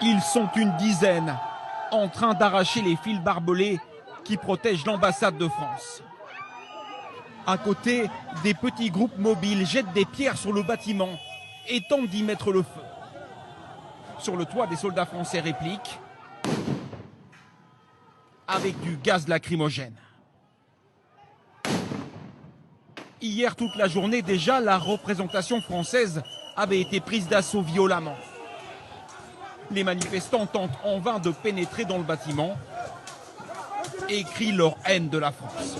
Ils sont une dizaine en train d'arracher les fils barbelés qui protègent l'ambassade de France. À côté, des petits groupes mobiles jettent des pierres sur le bâtiment et tentent d'y mettre le feu. Sur le toit, des soldats français répliquent avec du gaz lacrymogène. Hier, toute la journée déjà, la représentation française avait été prise d'assaut violemment. Les manifestants tentent en vain de pénétrer dans le bâtiment et crient leur haine de la France.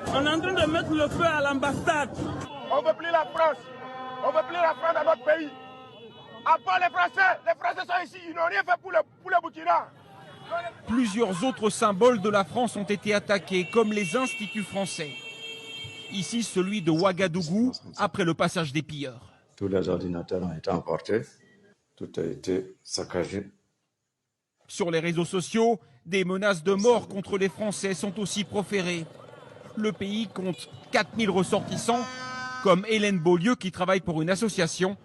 On est en train de mettre le feu à l'ambassade. On ne veut plus la France. On ne veut plus la France dans notre pays. À part les Français sont ici, ils n'ont rien fait pour le Burkina. Plusieurs autres symboles de la France ont été attaqués, comme les instituts français. Ici, celui de Ouagadougou, après le passage des pilleurs. Tous les ordinateurs ont été emportés. Tout a été saccagé. Sur les réseaux sociaux, des menaces de mort contre les Français sont aussi proférées. Le pays compte 4000 ressortissants, comme Hélène Beaulieu qui travaille pour une association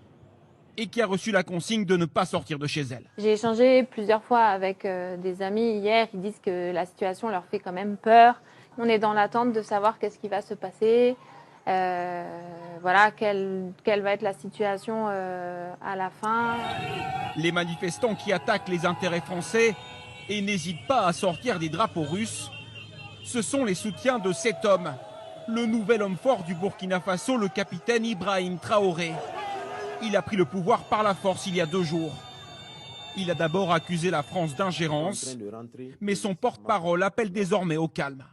et qui a reçu la consigne de ne pas sortir de chez elle. J'ai échangé plusieurs fois avec des amis hier. Ils disent que la situation leur fait quand même peur. On est dans l'attente de savoir qu'est-ce qui va se passer. Voilà, quelle va être la situation à la fin. Les manifestants qui attaquent les intérêts français et n'hésitent pas à sortir des drapeaux russes, ce sont les soutiens de cet homme, le nouvel homme fort du Burkina Faso, le capitaine Ibrahim Traoré. Il a pris le pouvoir par la force il y a 2 jours. Il a d'abord accusé la France d'ingérence, mais son porte-parole appelle désormais au calme.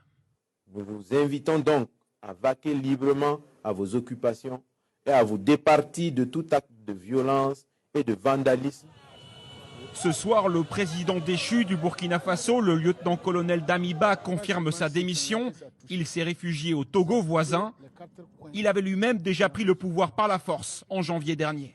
Nous vous invitons donc à vaquer librement à vos occupations et à vous départir de tout acte de violence et de vandalisme. Ce soir, le président déchu du Burkina Faso, le lieutenant-colonel Damiba, confirme sa démission. Il s'est réfugié au Togo voisin. Il avait lui-même déjà pris le pouvoir par la force en janvier dernier.